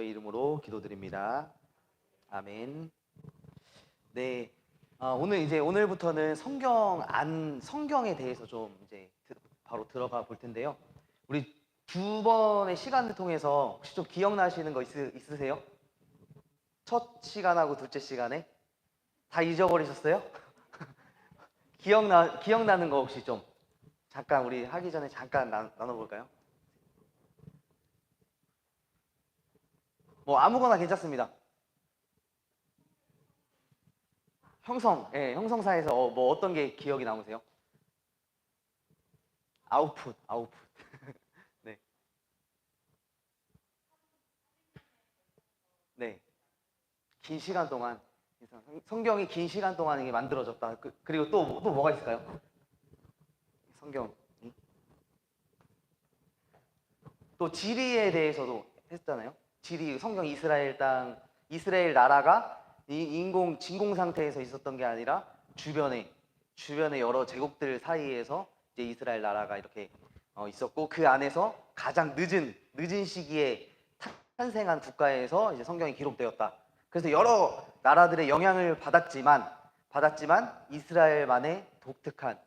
그리스도의 이름으로 기도드립니다. 아멘. 네, 오늘부터는 성경에 대해서 좀 바로 들어가 볼 텐데요. 우리 두 번의 시간을 통해서 혹시 좀 기억나시는 거 있으세요? 첫 시간하고 둘째 시간에 다 잊어버리셨어요? 기억나는 거 혹시 좀 잠깐 우리 하기 전에 잠깐 나눠볼까요? 뭐 아무거나 괜찮습니다. 형성사에서 뭐 어떤 게 기억이 남으세요? 아웃풋. 네, 네. 긴 시간 동안 성경이 긴 시간 동안 이게 만들어졌다. 그리고 또 뭐가 있을까요? 성경. 또 지리에 대해서도 했잖아요. 지리, 성경 이스라엘 나라가 진공 상태에서 있었던 게 아니라 주변에 여러 제국들 사이에서 이제 이스라엘 나라가 이렇게 있었고, 그 안에서 가장 늦은 시기에 탄생한 국가에서 이제 성경이 기록되었다. 그래서 여러 나라들의 영향을 받았지만 이스라엘만의 독특한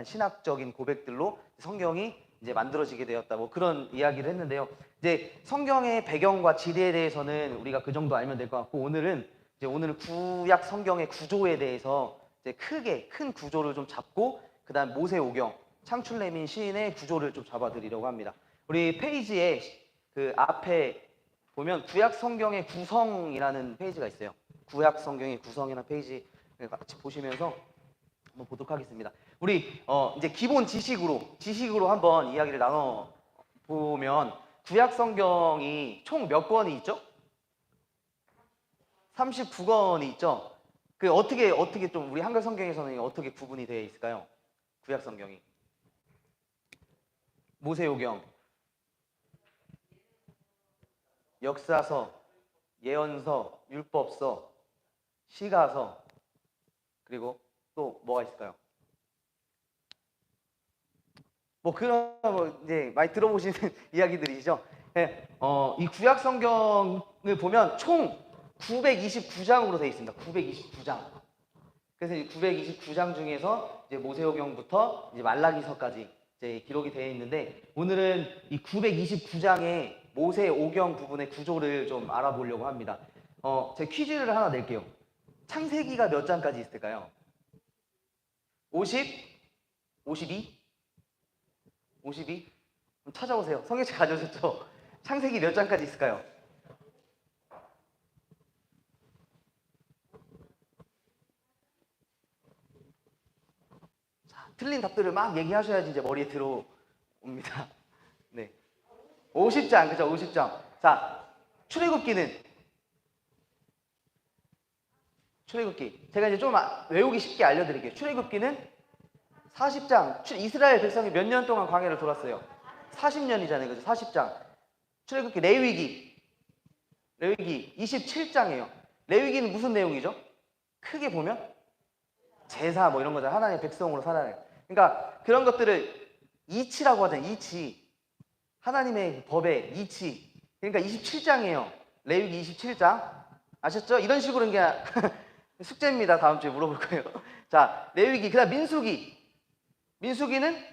신학적인 고백들로 성경이 이제 만들어지게 되었다. 뭐 그런 이야기를 했는데요. 이제 성경의 배경과 지리에 대해서는 우리가 그 정도 알면 될 것 같고, 오늘은 구약 성경의 구조에 대해서 이제 큰 구조를 좀 잡고, 그다음 모세오경 창출레민 시인의 구조를 좀 잡아드리려고 합니다. 우리 페이지에 그 앞에 보면 구약 성경의 구성이라는 페이지가 있어요. 구약 성경의 구성이라는 페이지 같이 보시면서 한번 보도록 하겠습니다. 우리 이제 기본 지식으로 한번 이야기를 나눠 보면, 구약 성경이 총 몇 권이 있죠? 39권이 있죠. 그 어떻게 좀 우리 한글 성경에서는 어떻게 구분이 되어 있을까요? 구약 성경이 모세오경, 역사서, 예언서, 율법서, 시가서, 그리고 또 뭐가 있을까요? 뭐 그런 이제 많이 들어보시는 이야기들이죠. 네, 이 구약 성경을 보면 총 929장으로 되어 있습니다. 929장. 그래서 이 929장 중에서 이제 모세오경부터 이제 말라기서까지 이제 기록이 되어 있는데, 오늘은 이 929장의 모세오경 부분의 구조를 좀 알아보려고 합니다. 제가 퀴즈를 하나 낼게요. 창세기가 몇 장까지 있을까요? 50? 52? 52? 찾아보세요. 성경책 가져오셨죠? 창세기 몇 장까지 있을까요? 자, 틀린 답들을 막 얘기하셔야지 이제 머리에 들어옵니다. 네, 50장, 그죠? 50장. 자, 출애굽기. 제가 이제 좀 외우기 쉽게 알려드릴게요. 출애굽기는 40장. 이스라엘 백성이 몇 년 동안 광야를 돌았어요? 40년이잖아요. 그죠? 40장. 출애굽기. 레위기 27장이에요. 레위기는 무슨 내용이죠? 크게 보면 제사 뭐 이런 거잖아요. 하나님의 백성으로 살아야. 그러니까 그런 것들을 이치라고 하잖아요. 이치. 하나님의 법의 이치. 그러니까 27장이에요. 레위기 27장. 아셨죠? 이런 식으로 이게 숙제입니다. 다음 주에 물어볼 거예요. 자, 레위기. 그다음 민수기는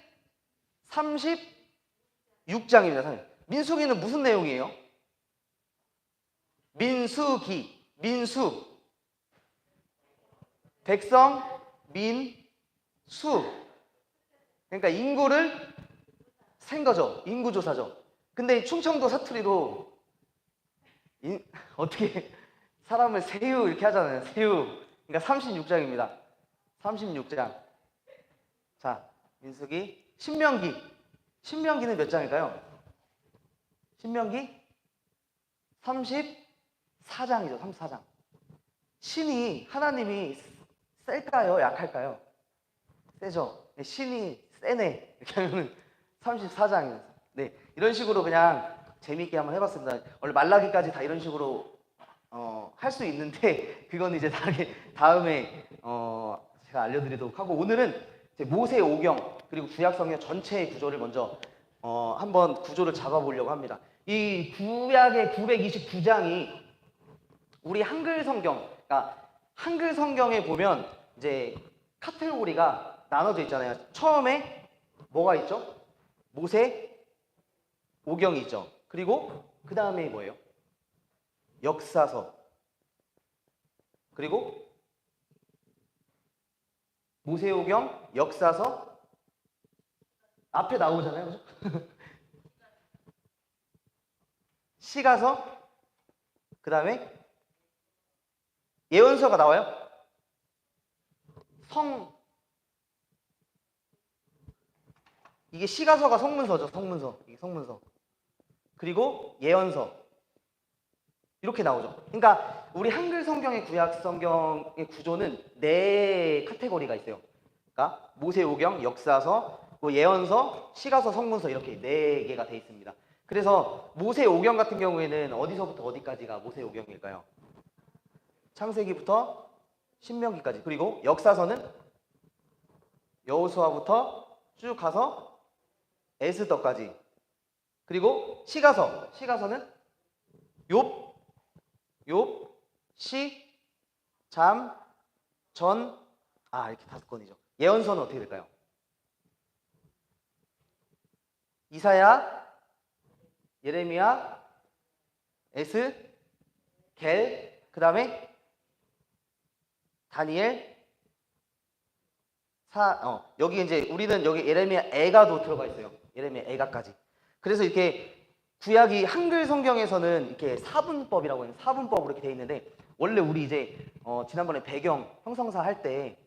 36장입니다. 민수기는 무슨 내용이에요? 민수. 백성, 민수. 그러니까 인구를 센 거죠. 인구조사죠. 근데 충청도 사투리로 어떻게 사람을 세유 이렇게 하잖아요. 세유. 그러니까 36장입니다. 36장. 자, 민수기. 신명기는 몇 장일까요? 신명기 34장이죠. 34장. 하나님이 셀까요? 약할까요? 세죠. 신이 세네. 이렇게 하면은 34장이에요. 네, 이런 식으로 그냥 재미있게 한번 해봤습니다. 원래 말라기까지 다 이런 식으로 할 수 있는데, 그건 이제 다음에 제가 알려드리도록 하고, 오늘은 모세오경 그리고 구약성경 전체의 구조를 먼저 한번 구조를 잡아보려고 합니다. 이 구약의 929장이 우리 한글 성경, 그러니까 한글 성경에 보면 이제 카테고리가 나눠져 있잖아요. 처음에 뭐가 있죠? 모세, 오경이 있죠. 그리고 그 다음에 뭐예요? 역사서. 그리고 모세오경, 역사서 앞에 나오잖아요. 그죠? 시가서, 그 다음에 예언서가 나와요. 이게 시가서가 성문서죠. 성문서. 이게 성문서. 그리고 예언서. 이렇게 나오죠. 그러니까 우리 한글 성경의 구약 성경의 구조는 네 카테고리가 있어요. 그러니까 모세오경, 역사서, 예언서, 시가서, 성문서 이렇게 네 개가 돼 있습니다. 그래서 모세오경 같은 경우에는 어디서부터 어디까지가 모세오경일까요? 창세기부터 신명기까지. 그리고 역사서는 여호수아부터 쭉 가서 에스더까지. 그리고 시가서는 욥, 시, 잠, 전, 이렇게 5건이죠. 예언서는 어떻게 될까요? 이사야, 예레미야, 겔, 그 다음에 다니엘, 여기 이제 우리는 여기 예레미야 애가도 들어가 있어요. 예레미야 애가까지. 그래서 이렇게 구약이 한글 성경에서는 이렇게 사분법이라고 하는 사분법으로 이렇게 돼 있는데, 원래 우리 이제 지난번에 배경 형성사 할 때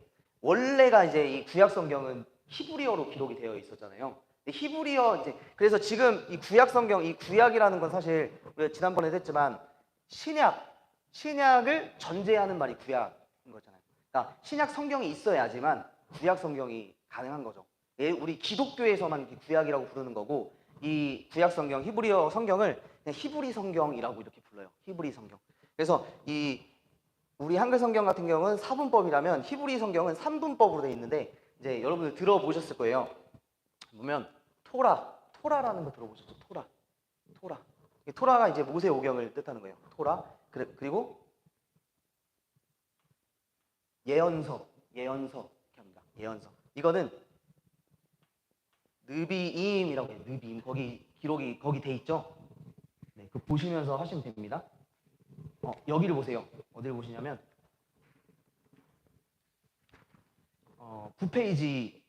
원래가 이제 이 구약 성경은 히브리어로 기록이 되어 있었잖아요. 히브리어 이제 그래서 지금 이 구약 성경, 이 구약이라는 건 사실 우리가 지난번에도 했지만 신약을 전제하는 말이 구약인 거잖아요. 그러니까 신약 성경이 있어야지만 구약 성경이 가능한 거죠. 우리 기독교에서만 구약이라고 부르는 거고, 이 구약 성경, 히브리어 성경을 그냥 히브리 성경이라고 이렇게 불러요. 히브리 성경. 그래서 이 우리 한글 성경 같은 경우는 사분법이라면 히브리 성경은 삼분법으로 되어 있는데, 이제 여러분들 들어보셨을 거예요. 보면 토라라는 거 들어보셨죠? 토라가 이제 모세오경을 뜻하는 거예요. 토라. 그리고 예언서 이렇게 합니다. 예언서. 이거는 느비임이라고 해요. 느비임. 거기 기록이 거기 돼 있죠? 네, 그 보시면서 하시면 됩니다. 여기를 보세요. 어디를 보시냐면 9페이지,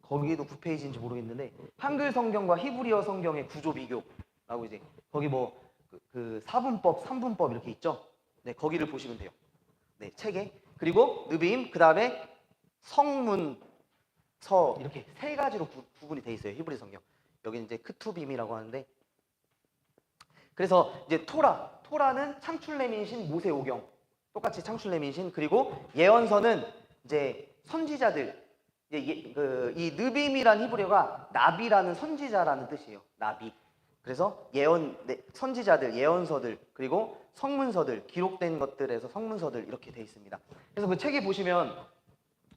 거기도 9페이지인지 모르겠는데 한글 성경과 히브리어 성경의 구조 비교라고 이제 거기 뭐 그 사분법, 삼분법 이렇게 있죠? 네, 거기를 보시면 돼요. 네, 책에. 그리고 느비임, 그 다음에 성문, 서 이렇게 세 가지로 구분이 돼 있어요. 히브리 성경. 여기 이제 크투빔이라고 하는데, 그래서 이제 토라는 창출내민신 모세오경, 똑같이 창출내민신. 그리고 예언서는 이제 선지자들, 이제 이 느빔이란 히브리어가 나비라는 선지자라는 뜻이에요. 나비. 그래서 선지자들, 예언서들, 그리고 성문서들, 기록된 것들에서 성문서들 이렇게 돼 있습니다. 그래서 그 책에 보시면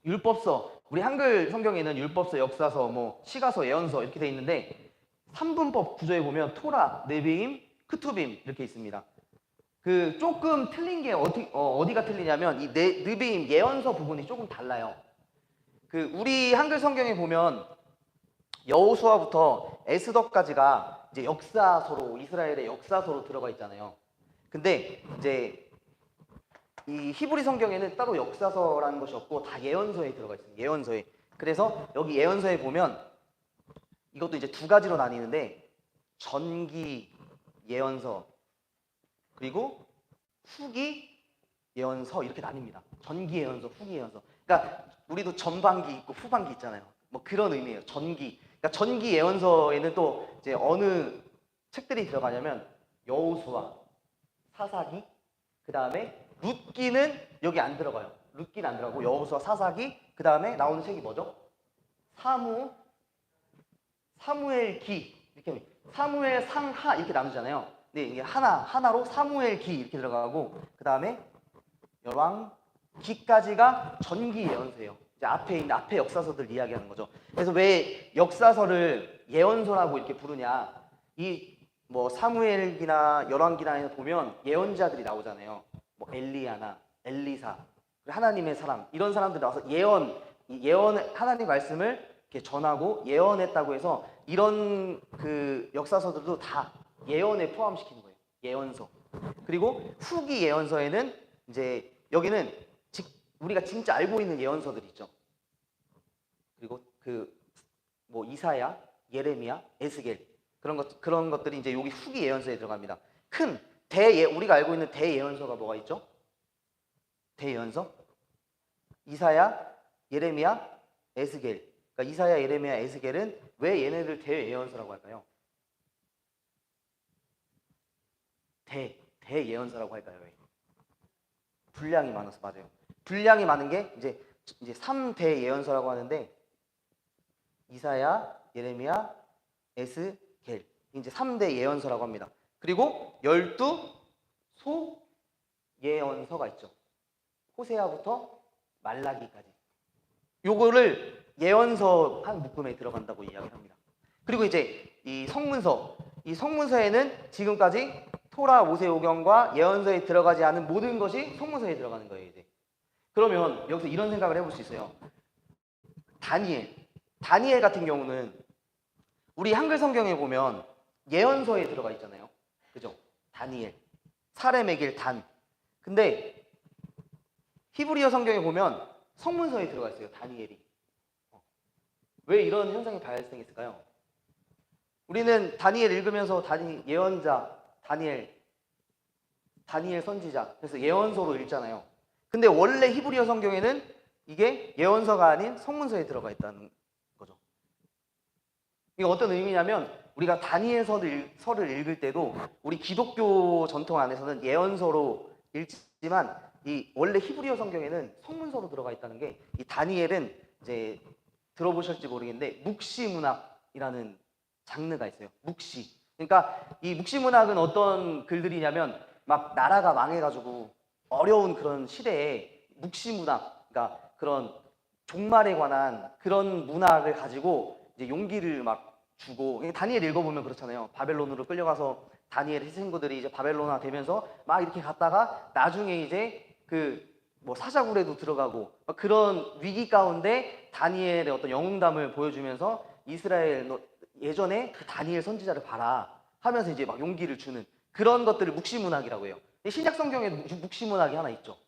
율법서, 우리 한글 성경에는 율법서, 역사서, 뭐 시가서, 예언서 이렇게 돼 있는데, 삼분법 구조에 보면 토라, 네비임, 크투빔 이렇게 있습니다. 그 조금 틀린 게 어디가 틀리냐면 이 느비임, 예언서 부분이 조금 달라요. 그 우리 한글 성경에 보면 여호수아부터 에스더까지가 이제 역사서로, 이스라엘의 역사서로 들어가 있잖아요. 근데 이제 이 히브리 성경에는 따로 역사서라는 것이 없고 다 예언서에 들어가 있습니다. 예언서에. 그래서 여기 예언서에 보면 이것도 이제 두 가지로 나뉘는데, 전기 예언서 그리고 후기 예언서 이렇게 나뉩니다. 전기 예언서, 후기 예언서. 그러니까 우리도 전반기 있고 후반기 있잖아요. 뭐 그런 의미예요. 전기. 그러니까 전기 예언서에는 또 이제 어느 책들이 들어가냐면 여호수아, 사사기, 그 다음에 룻기는 여기 안 들어가요. 룻기는 안 들어가고 여호수아, 사사기, 그 다음에 나오는 책이 뭐죠? 사무엘기, 이렇게 사무엘, 상하 이렇게 나누잖아요. 근데 이게 하나로 사무엘기 이렇게 들어가고, 그 다음에 열왕기까지가 전기 예언서예요. 이제 앞에 있는 앞에 역사서들 이야기하는 거죠. 그래서 왜 역사서를 예언서라고 이렇게 부르냐? 이 뭐 사무엘기나 열왕기나 보면 예언자들이 나오잖아요. 뭐 엘리야나 엘리사, 하나님의 사람, 이런 사람들이 나와서 예언 하나님 말씀을 이렇게 전하고 예언했다고 해서 이런 그 역사서들도 다 예언에 포함시키는 거예요. 예언서. 그리고 후기 예언서에는 이제 여기는 우리가 진짜 알고 있는 예언서들이 있죠. 그리고 그 뭐 이사야, 예레미야, 에스겔, 그런 것들이 이제 여기 후기 예언서에 들어갑니다. 큰 우리가 알고 있는 대예언서가 뭐가 있죠? 대예언서? 이사야, 예레미야, 에스겔. 그러니까 이사야, 예레미야, 에스겔은 왜 얘네들 대예언서라고 할까요? 대예언서라고 할까요? 왜? 분량이 많아서. 맞아요. 분량이 많은 게 이제 3대 예언서라고 하는데, 이사야, 예레미야, 에스겔, 이제 3대 예언서라고 합니다. 그리고 12소 예언서가 있죠. 호세아부터 말라기까지. 요거를 예언서 한 묶음에 들어간다고 이야기합니다. 그리고 이제 이 성문서에는 지금까지 토라, 모세오경과 예언서에 들어가지 않은 모든 것이 성문서에 들어가는 거예요. 이제 그러면 여기서 이런 생각을 해볼 수 있어요. 다니엘 같은 경우는 우리 한글 성경에 보면 예언서에 들어가 있잖아요. 그죠? 다니엘, 사렘의 길 단. 근데 히브리어 성경에 보면 성문서에 들어가 있어요. 다니엘이. 왜 이런 현상이 발생했을까요? 우리는 다니엘 읽으면서 예언자, 다니엘 선지자, 그래서 예언서로 읽잖아요. 근데 원래 히브리어 성경에는 이게 예언서가 아닌 성문서에 들어가 있다는 거죠. 이게 어떤 의미냐면 우리가 다니엘서를 읽을 때도 우리 기독교 전통 안에서는 예언서로 읽지만 원래 히브리어 성경에는 성문서로 들어가 있다는 게, 이 다니엘은 이제 들어보셨을지 모르겠는데 묵시문학이라는 장르가 있어요. 그러니까 이 묵시문학은 어떤 글들이냐면 막 나라가 망해가지고 어려운 그런 시대에 묵시문학, 그러니까 그런 종말에 관한 그런 문학을 가지고 이제 용기를 막 주고, 다니엘 읽어보면 그렇잖아요. 바벨론으로 끌려가서 다니엘 희생구들이 이제 바벨론화 되면서 막 이렇게 갔다가 나중에 이제 뭐 사자굴에도 들어가고 그런 위기 가운데 다니엘의 어떤 영웅담을 보여주면서 이스라엘 너 예전에 그 다니엘 선지자를 봐라 하면서 이제 막 용기를 주는 그런 것들을 묵시문학이라고 해요. 신약 성경에도 묵시문학이 하나 있죠.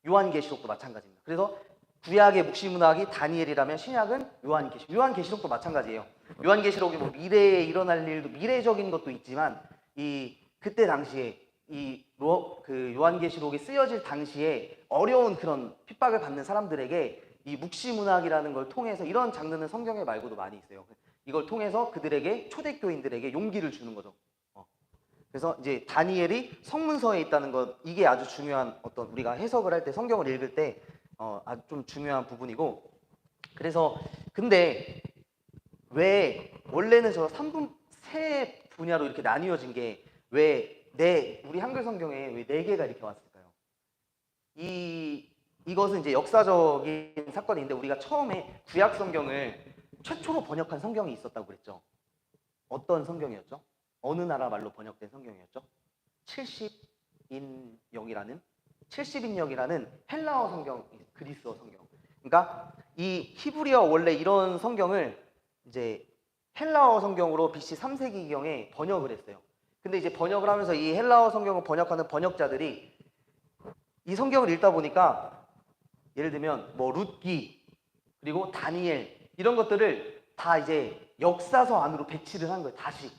요한계시록도 마찬가지입니다. 그래서 구약의 묵시문학이 다니엘이라면 신약은 요한계시록도 마찬가지예요. 요한계시록이 뭐 미래에 일어날 일도 미래적인 것도 있지만 그때 당시에 요한계시록이 쓰여질 당시에 어려운 그런 핍박을 받는 사람들에게 이 묵시문학이라는 걸 통해서, 이런 장르는 성경에 말고도 많이 있어요. 이걸 통해서 그들에게, 초대교인들에게 용기를 주는 거죠. 그래서 이제 다니엘이 성문서에 있다는 것, 이게 아주 중요한 어떤 우리가 해석을 할 때, 성경을 읽을 때 아주 좀 중요한 부분이고, 그래서 근데 왜 원래는 세 분야로 이렇게 나뉘어진 게 왜 우리 한글 성경에 왜 4개가 이렇게 왔을까요? 이것은 이제 역사적인 사건인데, 우리가 처음에 구약 성경을 최초로 번역한 성경이 있었다고 그랬죠. 어떤 성경이었죠? 어느 나라 말로 번역된 성경이었죠? 70인역이라는 헬라어 성경, 그리스어 성경. 그러니까 이 히브리어 원래 이런 성경을 이제 헬라어 성경으로 BC 3세기경에 번역을 했어요. 근데 이제 번역을 하면서 이 헬라어 성경을 번역하는 번역자들이 이 성경을 읽다 보니까, 예를 들면 뭐 룻기, 그리고 다니엘, 이런 것들을 다 이제 역사서 안으로 배치를 한 거예요. 다시.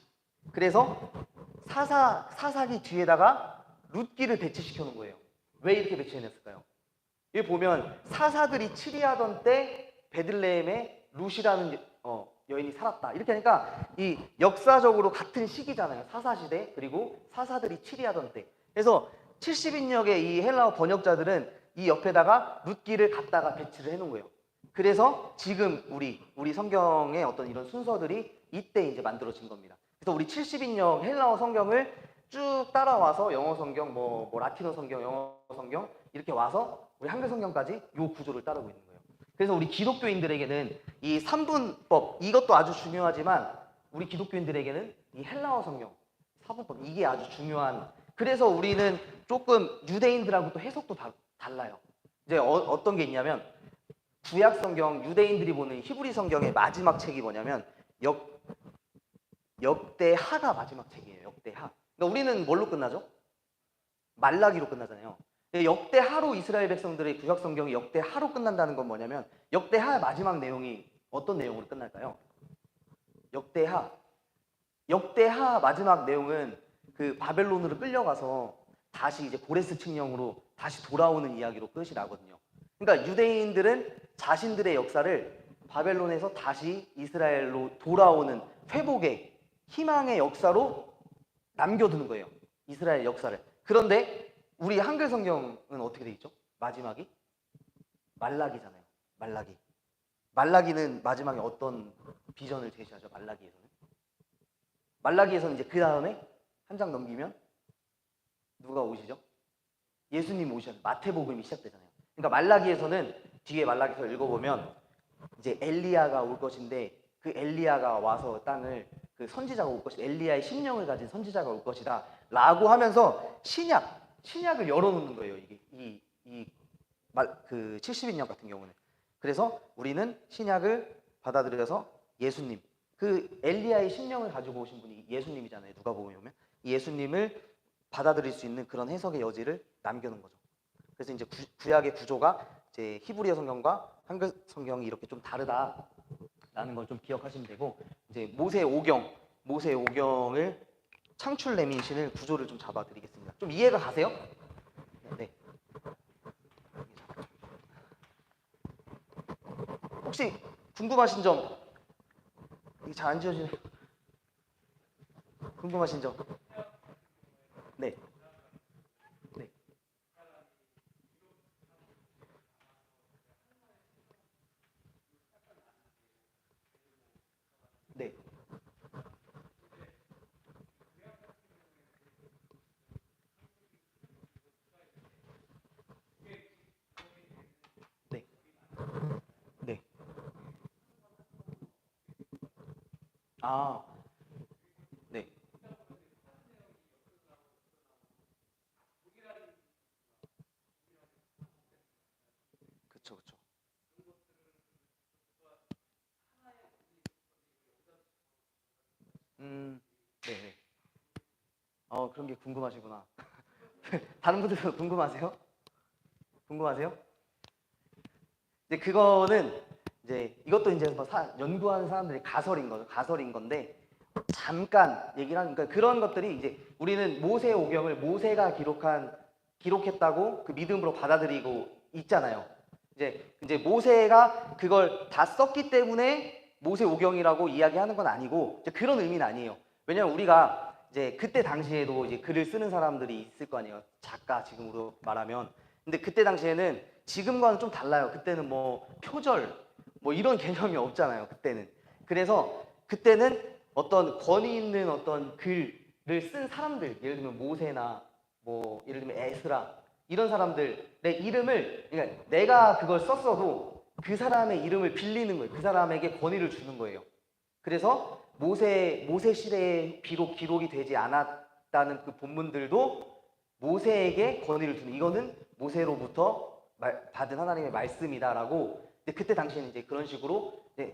그래서 사사기 뒤에다가 룻기를 배치시켜 놓은 거예요. 왜 이렇게 배치해냈을까요? 여기 보면 사사들이 치리하던 때 베들레헴에 룻이라는 여인이 살았다, 이렇게 하니까 이 역사적으로 같은 시기잖아요. 사사시대, 그리고 사사들이 치리하던 때. 그래서 70인역의 이 헬라어 번역자들은 이 옆에다가 룻기를 갖다가 배치를 해놓은 거예요. 그래서 지금 우리 성경의 어떤 이런 순서들이 이때 이제 만들어진 겁니다. 그래서 우리 70인역 헬라어 성경을 쭉 따라와서 영어 성경, 뭐 라틴어 성경, 영어 성경 이렇게 와서 우리 한글 성경까지 이 구조를 따르고 있는 거예요. 그래서 우리 기독교인들에게는 이 3분법, 이것도 아주 중요하지만 우리 기독교인들에게는 이 헬라어 성경, 사본법 이게 아주 중요한. 그래서 우리는 조금 유대인들하고 또 해석도 달라요. 이제 어떤 게 있냐면 구약 성경 유대인들이 보는 히브리 성경의 마지막 책이 뭐냐면 역대하가 마지막 책이에요. 역대하. 그러니까 우리는 뭘로 끝나죠? 말라기로 끝나잖아요. 역대하로 이스라엘 백성들의 구약 성경이 역대하로 끝난다는 건 뭐냐면 역대하 마지막 내용이 어떤 내용으로 끝날까요? 역대하 마지막 내용은 그 바벨론으로 끌려가서 다시 이제 고레스 칙령으로 다시 돌아오는 이야기로 끝이 나거든요. 그러니까 유대인들은 자신들의 역사를 바벨론에서 다시 이스라엘로 돌아오는 회복의 희망의 역사로 남겨두는 거예요. 이스라엘 역사를. 그런데 우리 한글 성경은 어떻게 돼 있죠? 마지막이 말라기잖아요. 말라기는 마지막에 어떤 비전을 제시하죠? 말라기에서는 이제 그 다음에 한 장 넘기면 누가 오시죠? 예수님 오셔서 마태복음이 시작되잖아요. 그러니까 말라기에서는 뒤에 말라기서 읽어보면 이제 엘리야가 올 것인데 그 엘리야가 와서 땅을 그 선지자가 올 것이다. 엘리야의 심령을 가진 선지자가 올 것이다. 라고 하면서 신약을 열어놓는 거예요. 이게 그 70인역 같은 경우는. 그래서 우리는 신약을 받아들여서 예수님, 그 엘리야의 심령을 가지고 오신 분이 예수님이잖아요. 누가 보면 이 예수님을 받아들일 수 있는 그런 해석의 여지를 남겨놓은 거죠. 그래서 이제 구약의 구조가 이제 히브리어 성경과 한글 성경이 이렇게 좀 다르다라는 걸 좀 기억하시면 되고, 이제 모세 오경을 창출 레민신을 구조를 좀 잡아드리겠습니다. 좀 이해가 가세요? 네. 혹시 궁금하신 점, 이게 잘 안 지워지네요. 궁금하신 점? 네. 네. 네. 네. 네. 아, 네. 그쵸, 그쵸. 네. 네. 그런 게 궁금하시구나. 다른 분들도 궁금하세요? 궁금하세요? 이제 그거는 이제 이것도 이제 뭐 연구하는 사람들이 가설인 건데 잠깐 얘기를 하니까 그런 것들이 이제 우리는 모세 오경을 모세가 기록했다고 그 믿음으로 받아들이고 있잖아요. 이제 모세가 그걸 다 썼기 때문에 모세 오경이라고 이야기하는 건 아니고 이제 그런 의미는 아니에요. 왜냐면 우리가 이제 그때 당시에도 이제 글을 쓰는 사람들이 있을 거 아니에요. 작가 지금으로 말하면. 근데 그때 당시에는 지금과는 좀 달라요. 그때는 뭐 표절 뭐 이런 개념이 없잖아요. 그때는. 그래서 그때는 어떤 권위 있는 어떤 글을 쓴 사람들, 예를 들면 모세나 뭐 예를 들면 에스라 이런 사람들의 이름을, 그러니까 내가 그걸 썼어도 그 사람의 이름을 빌리는 거예요. 그 사람에게 권위를 주는 거예요. 그래서 모세 시대에 비록 기록이 되지 않았다는 그 본문들도 모세에게 권위를 주는, 이거는 모세로부터 받은 하나님의 말씀이다라고. 그때 당시에는 이제 그런 식으로 이제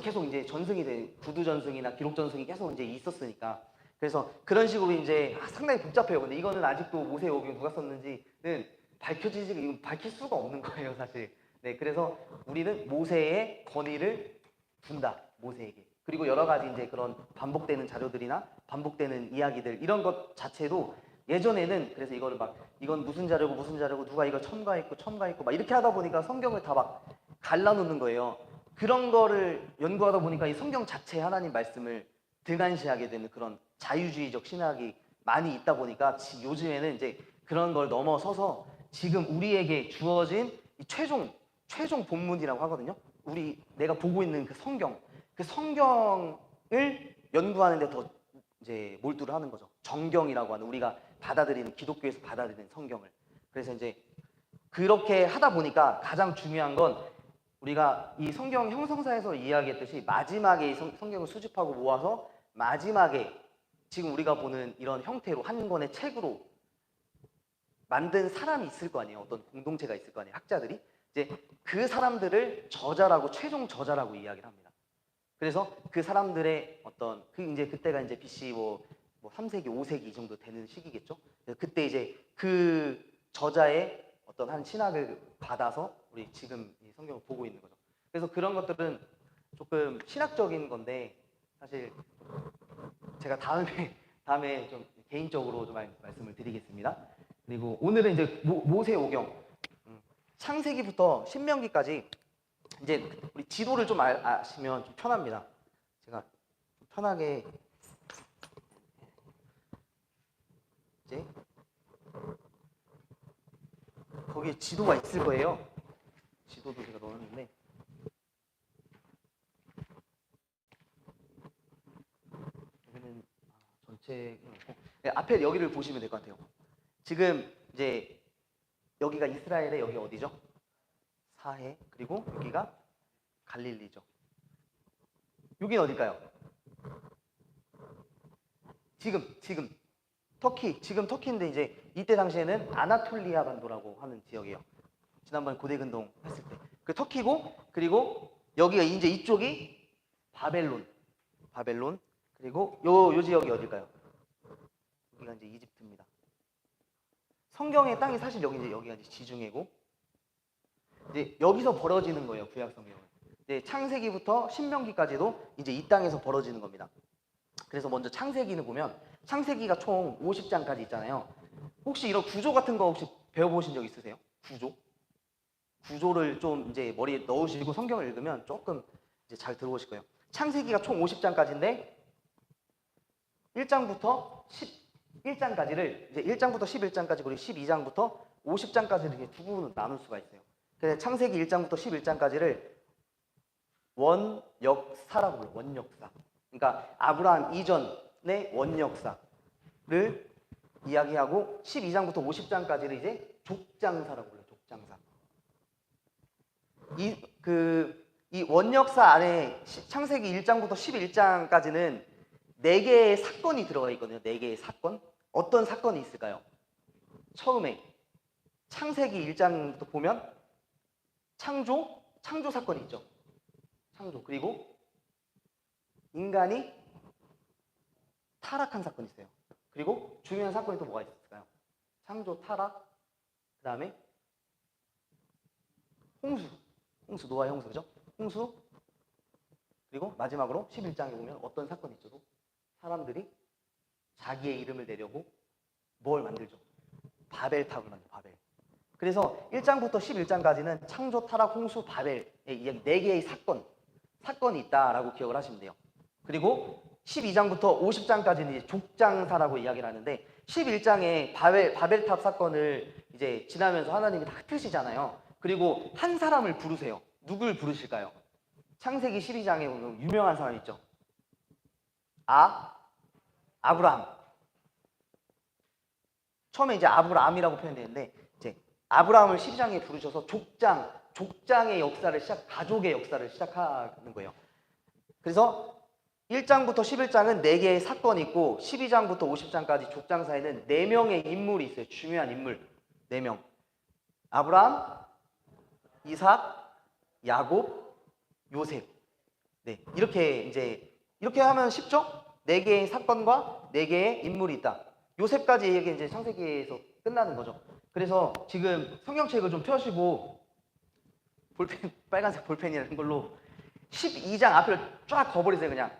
계속 이제 전승이 된 구두 전승이나 기록 전승이 계속 이제 있었으니까. 그래서 그런 식으로 이제 상당히 복잡해요. 근데 이거는 아직도 모세 오경 누가 썼는지는 밝힐 수가 없는 거예요, 사실. 네, 그래서 우리는 모세의 권위를 준다, 모세에게. 그리고 여러 가지 이제 그런 반복되는 자료들이나 반복되는 이야기들 이런 것 자체도 예전에는, 그래서 이거를 막 이건 무슨 자료고 누가 이걸 첨가했고 막 이렇게 하다 보니까 성경을 다 막 갈라놓는 거예요. 그런 거를 연구하다 보니까 이 성경 자체 하나님 말씀을 등한시하게 되는 그런 자유주의적 신학이 많이 있다 보니까 요즘에는 이제 그런 걸 넘어서서 지금 우리에게 주어진 이 최종 본문이라고 하거든요. 내가 보고 있는 그 성경을 연구하는데 더 이제 몰두를 하는 거죠. 정경이라고 하는, 우리가 받아들이는, 기독교에서 받아들이는 성경을. 그래서 이제 그렇게 하다 보니까 가장 중요한 건 우리가 이 성경 형성사에서 이야기했듯이 마지막에 이 성경을 수집하고 모아서 마지막에 지금 우리가 보는 이런 형태로 한 권의 책으로 만든 사람이 있을 거 아니에요. 어떤 공동체가 있을 거 아니에요. 학자들이. 이제 그 사람들을 저자라고, 최종 저자라고 이야기를 합니다. 그래서 그 사람들의 어떤 이제 그때가 이제 BC 뭐 3세기, 5세기 이 정도 되는 시기겠죠. 그래서 그때 이제 그 저자의 어떤 한 신학을 받아서 우리 지금 이 성경을 보고 있는 거죠. 그래서 그런 것들은 조금 신학적인 건데 사실 제가 다음에 좀 개인적으로 좀 말씀을 드리겠습니다. 그리고 오늘은 이제 모세오경 창세기부터 신명기까지 이제 우리 지도를 좀 아시면 좀 편합니다. 제가 좀 편하게 이제 거기에 지도가 있을 거예요. 지도도 제가 넣었는데 여기는 전체 네, 앞에 여기를 보시면 될 것 같아요. 지금 이제 여기가 이스라엘의 여기 어디죠? 사해. 그리고 여기가 갈릴리죠. 여기는 어딜까요? 지금 터키. 지금 터키인데 이제 이때 당시에는 아나톨리아 반도라고 하는 지역이에요. 지난번 고대근동 했을 때. 그 터키고 그리고 여기가 이제 이쪽이 바벨론. 그리고 요 지역이 어딜까요? 여기가 이제 이집트입니다. 성경의 땅이 사실 여기가 이제 지중해고 이제 여기서 벌어지는 거예요. 구약 성경은. 이제 창세기부터 신명기까지도 이제 이 땅에서 벌어지는 겁니다. 그래서 먼저 창세기는 보면 창세기가 총 50장까지 있잖아요. 혹시 이런 구조 같은 거 혹시 배워보신 적 있으세요? 구조를 좀 이제 머리에 넣으시고 성경을 읽으면 조금 이제 잘 들어오실 거예요. 창세기가 총 50장까지인데 1장부터 11장까지를 이제 1장부터 11장까지 그리고 12장부터 50장까지를 이렇게 두 부분으로 나눌 수가 있어요. 그래서 창세기 1장부터 11장까지를 원역사라고 불러요. 원역사. 그러니까 아브라함 이전의 원역사를 이야기하고 12장부터 50장까지를 이제 족장사라고 불러요. 족장사. 이 원역사 안에 창세기 1장부터 11장까지는 4개의 사건이 들어가 있거든요. 4개의 사건. 어떤 사건이 있을까요? 처음에 창세기 1장부터 보면 창조 사건이 있죠. 창조. 그리고 인간이 타락한 사건이 있어요. 그리고 중요한 사건이 또 뭐가 있을까요? 창조, 타락, 그 다음에 홍수, 노아의 홍수, 그죠? 홍수, 그리고 마지막으로 11장에 보면 어떤 사건이 있죠? 사람들이 자기의 이름을 내려고 뭘 만들죠? 바벨탑을 만들죠. 바벨. 그래서 1장부터 11장까지는 창조, 타락, 홍수, 바벨의 이야기 4개의 사건이 있다라고 기억을 하시면 돼요. 그리고 12장부터 50장까지는 이제 족장사라고 이야기를 하는데 11장에 바벨탑 사건을 이제 지나면서 하나님이 다 흩으시잖아요. 그리고 한 사람을 부르세요. 누굴 부르실까요? 창세기 12장에 보면 유명한 사람 있죠. 아브라함. 처음에 이제 아브라함이라고 표현되는데 이제 아브라함을 12장에 부르셔서 족장의 역사를 가족의 역사를 시작하는 거예요. 그래서 1장부터 11장은 4개의 사건이 있고 12장부터 50장까지 족장사에는 4명의 인물이 있어요. 중요한 인물 4명. 아브라함, 이삭, 야곱, 요셉. 네, 이렇게 하면 쉽죠? 4개의 사건과 4개의 인물이 있다. 요셉까지 얘기 이제 창세기에서 끝나는 거죠. 그래서 지금 성경책을 좀 펴시고 빨간색 볼펜이라는 걸로 12장 앞을 쫙 거버리세요. 그냥.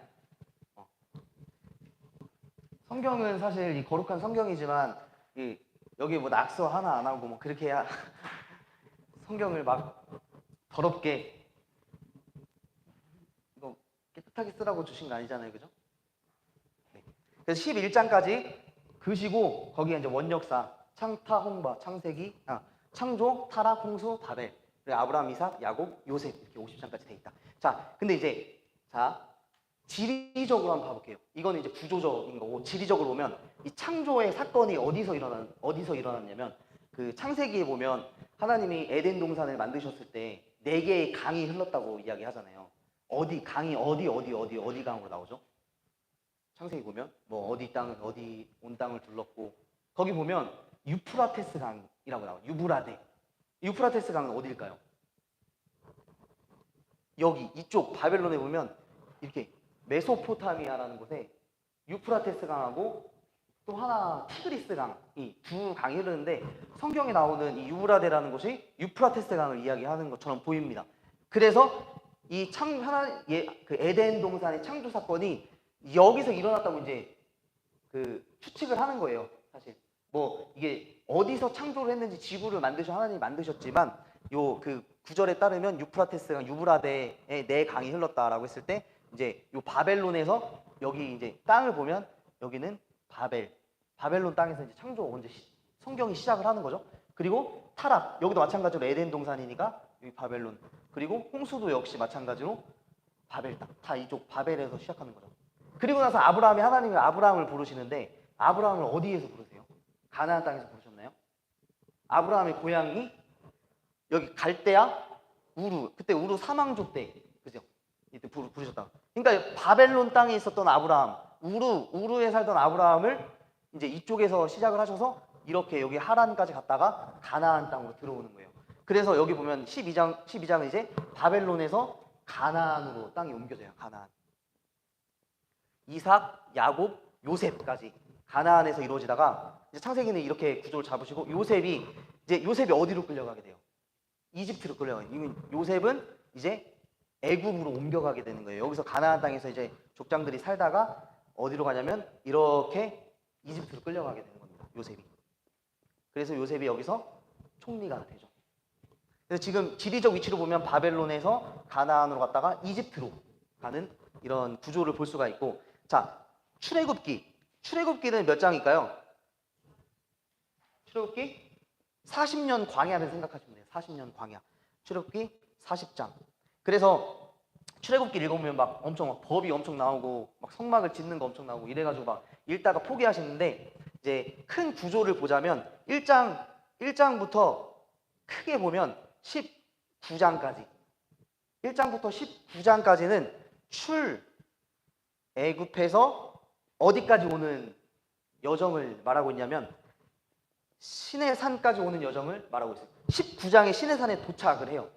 성경은 사실 이 거룩한 성경이지만 여기 뭐 낙서 하나 안 하고 뭐 그렇게 해야 성경을 막 더럽게 이거 깨끗하게 쓰라고 주신 거 아니잖아요, 그죠? 네. 그래서 11장까지 그시고 거기에 이제 원역사 창타, 홍바, 창조, 타락, 홍수, 바벨, 그리고 아브라함, 이삭, 야곱, 요셉 이렇게 50장까지 돼 있다. 자, 근데 이제 지리적으로 한번 봐볼게요. 이거는 이제 구조적인 거고 지리적으로 보면 이 창조의 사건이 어디서 일어났냐면 그 창세기에 보면 하나님이 에덴 동산을 만드셨을 때 4개의 강이 흘렀다고 이야기하잖아요. 강이 어디 강으로 나오죠? 창세기 보면 뭐 어디 온 땅을 둘렀고 거기 보면 유프라테스 강이라고 나와요. 유프라테스 강은 어디일까요? 여기 이쪽 바벨론에 보면 이렇게 메소포타미아라는 곳에 유프라테스 강하고 또 하나 티그리스 강이 두 강이 흐르는데 성경에 나오는 이 유브라데라는 곳이 유프라테스 강을 이야기하는 것처럼 보입니다. 그래서 이 그 에덴 동산의 창조 사건이 여기서 일어났다고 이제 그 추측을 하는 거예요. 사실 뭐 이게 어디서 창조를 했는지 지구를 하나님이 만드셨지만 요 그 구절에 따르면 유프라테스강 유브라데의 네 강이 흘렀다라고 했을 때 이제 요 바벨론에서 여기 이제 땅을 보면 여기는 바벨론 땅에서 이제 성경이 시작을 하는 거죠. 그리고 타락 여기도 마찬가지로 에덴 동산이니까 여기 바벨론 그리고 홍수도 역시 마찬가지로 바벨 땅 다 이쪽 바벨에서 시작하는 거죠. 그리고 나서 하나님이 아브라함을 부르시는데 아브라함을 어디에서 부르세요? 가나안 땅에서 부르셨나요? 아브라함의 고향이 여기 갈대아 우루 그때 우루 사망조 때 그죠? 이때 부르셨다. 그러니까 바벨론 땅에 있었던 아브라함 우루에 살던 아브라함을 이제 이쪽에서 시작을 하셔서 이렇게 여기 하란까지 갔다가 가나안 땅으로 들어오는 거예요. 그래서 여기 보면 12장은 이제 바벨론에서 가나안으로 땅이 옮겨져요. 가나안. 이삭, 야곱, 요셉까지 가나안에서 이루어지다가 이제 창세기는 이렇게 구조를 잡으시고 요셉이 어디로 끌려가게 돼요? 이집트로 끌려가요. 요셉은 이제 애굽으로 옮겨가게 되는 거예요. 여기서 가나안 땅에서 이제 족장들이 살다가 어디로 가냐면 이렇게 이집트로 끌려가게 되는 겁니다. 요셉이. 그래서 요셉이 여기서 총리가 되죠. 그래서 지금 지리적 위치로 보면 바벨론에서 가나안으로 갔다가 이집트로 가는 이런 구조를 볼 수가 있고, 자, 출애굽기는 몇 장일까요? 출애굽기 40년 광야를 생각하시면 돼요. 40년 광야. 출애굽기 40장. 그래서 출애굽기 읽어보면 막 법이 엄청 나오고 막 성막을 짓는 거 엄청 나오고 이래가지고 막 읽다가 포기하시는데, 이제 큰 구조를 보자면 1장부터 크게 보면 19장까지 1장부터 19장까지는 출애굽해서 어디까지 오는 여정을 말하고 있냐면 시내 산까지 오는 여정을 말하고 있어요. 19장에 시내 산에 도착을 해요.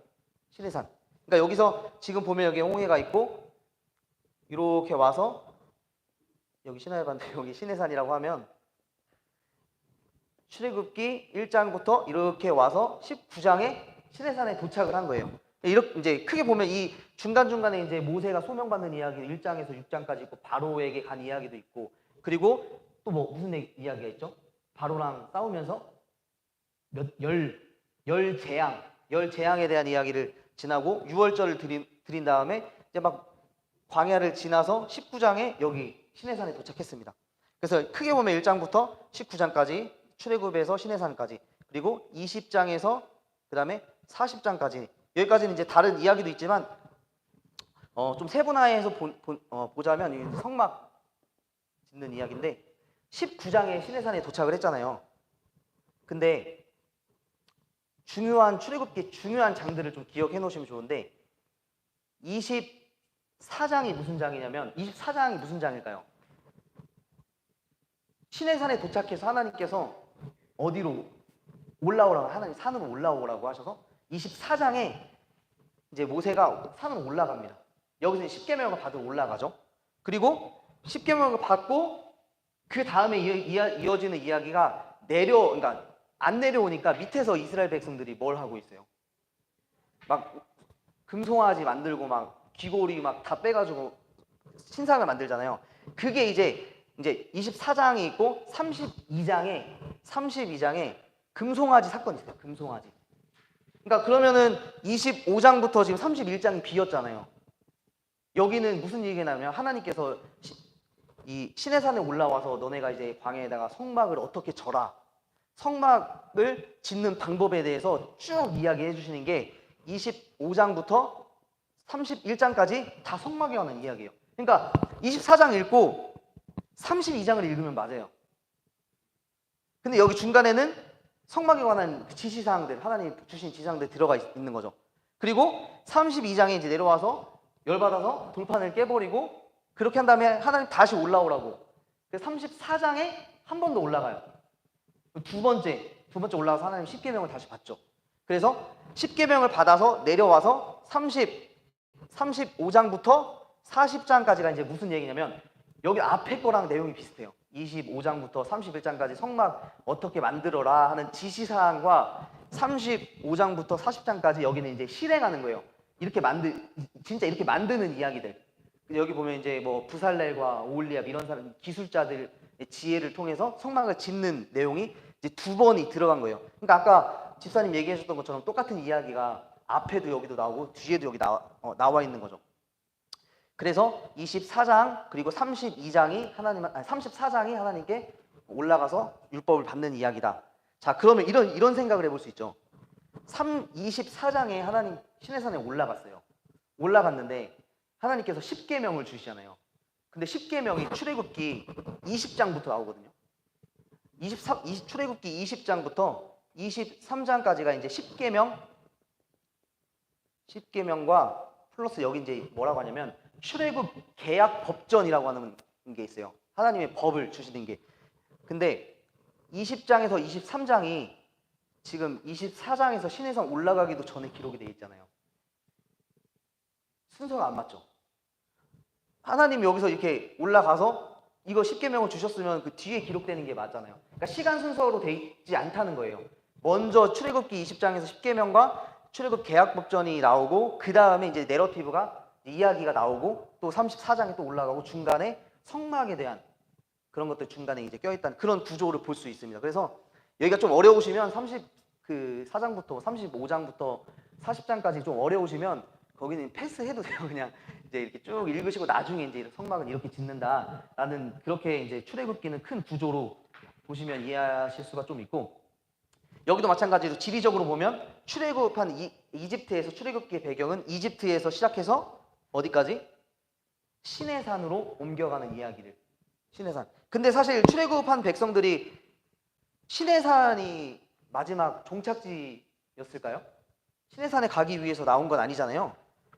시내 산. 그러니까 여기서 지금 보면 여기 홍해가 있고 이렇게 와서 여기 시나이 반대 여기 시내산이라고 하면 출애굽기 1장부터 이렇게 와서 19장에 시내산에 도착을 한 거예요. 이렇게 이제 크게 보면 이 중간중간에 이제 모세가 소명받는 이야기 1장에서 6장까지 있고 바로에게 간 이야기도 있고, 그리고 또 뭐 무슨 이야기가 있죠? 바로랑 싸우면서 열 재앙에 대한 이야기를 지나고 유월절을 드린 다음에 이제 막 광야를 지나서 19장에 여기 시내산에 도착했습니다. 그래서 크게 보면 1장부터 19장까지 출애굽에서 시내산까지, 그리고 20장에서 그 다음에 40장까지, 여기까지는 이제 다른 이야기도 있지만 좀 세분화해서 보자면 성막 짓는 이야기인데 19장에 시내산에 도착을 했잖아요. 근데 출애굽기 중요한 장들을 좀 기억해 놓으시면 좋은데 24장이 무슨 장이냐면 24장이 무슨 장일까요? 시내산에 도착해서 하나님께서 어디로 올라오라고, 하나님 산으로 올라오라고 하셔서 24장에 이제 모세가 산으로 올라갑니다. 여기서 십계명을 받으러 올라가죠. 그리고 십계명을 받고 그 다음에 이어지는 이야기가 그러니까 안 내려오니까 밑에서 이스라엘 백성들이 뭘 하고 있어요? 막 금송아지 만들고 막 귀고리 막 다 빼가지고 신상을 만들잖아요. 그게 이제 24장이 있고 32장에 금송아지 사건이 있어요. 금송아지. 그러니까 그러면은 25장부터 지금 31장이 비었잖아요. 여기는 무슨 얘기가 나냐면 하나님께서 이 시내산에 올라와서 너네가 이제 광야에다가 성막을 어떻게 져라, 성막을 짓는 방법에 대해서 쭉 이야기해 주시는 게 25장부터 31장까지 다 성막에 관한 이야기예요. 그러니까 24장 읽고 32장을 읽으면 맞아요. 근데 여기 중간에는 성막에 관한 지시사항들, 하나님 주신 지시사항들 들어가 있는 거죠. 그리고 32장에 이제 내려와서 열받아서 돌판을 깨버리고 그렇게 한 다음에 하나님 다시 올라오라고. 34장에 한 번 더 올라가요. 두 번째 올라가서 하나님 10계명을 다시 받죠. 그래서 10계명을 받아서 내려와서 35장부터 40장까지가 이제 무슨 얘기냐면 여기 앞에 거랑 내용이 비슷해요. 25장부터 31장까지 성막 어떻게 만들어라 하는 지시사항과 35장부터 40장까지 여기는 이제 실행하는 거예요. 진짜 이렇게 만드는 이야기들. 여기 보면 이제 뭐 부살렐과 오홀리압 이런 사람 기술자들의 지혜를 통해서 성막을 짓는 내용이 이제 두 번이 들어간 거예요. 그러니까 아까 집사님 얘기하셨던 것처럼 똑같은 이야기가 앞에도 여기도 나오고 뒤에도 여기 나와 있는 거죠. 그래서 24장 그리고 32장이 34장이 하나님께 올라가서 율법을 받는 이야기다. 자, 그러면 이런 생각을 해볼 수 있죠. 24장에 하나님 시내산에 올라갔어요. 올라갔는데 하나님께서 10계명을 주시잖아요. 근데 10계명이 출애굽기 20장부터 나오거든요. 출애굽기 20장부터 23장까지가 이제 10계명과 플러스 여기 이제 뭐라고 하냐면 출애굽 계약 법전이라고 하는 게 있어요. 하나님의 법을 주시는 게. 근데 20장에서 23장이 지금 24장에서 시내산 올라가기도 전에 기록이 돼 있잖아요. 순서가 안 맞죠. 하나님이 여기서 이렇게 올라가서 이거 10계명을 주셨으면 그 뒤에 기록되는 게 맞잖아요. 그러니까 시간 순서로 돼 있지 않다는 거예요. 먼저 출애굽기 20장에서 10계명과 출애굽 계약법전이 나오고 그 다음에 이제 내러티브가 이야기가 나오고 또 34장에 또 올라가고 중간에 성막에 대한 그런 것들 중간에 이제 껴있다는 그런 구조를 볼 수 있습니다. 그래서 여기가 좀 어려우시면 34장부터 35장부터 40장까지 좀 어려우시면 거기는 패스해도 돼요. 그냥 이제 이렇게 쭉 읽으시고 나중에 이제 성막은 이렇게 짓는다라는 그렇게 이제 출애굽기는 큰 구조로 보시면 이해하실 수가 좀 있고 여기도 마찬가지로 지리적으로 보면 출애굽한 이집트에서 출애굽기의 배경은 이집트에서 시작해서 어디까지? 시내산으로 옮겨가는 이야기를. 시내산. 근데 사실 출애굽한 백성들이 시내산이 마지막 종착지였을까요? 시내산에 가기 위해서 나온 건 아니잖아요.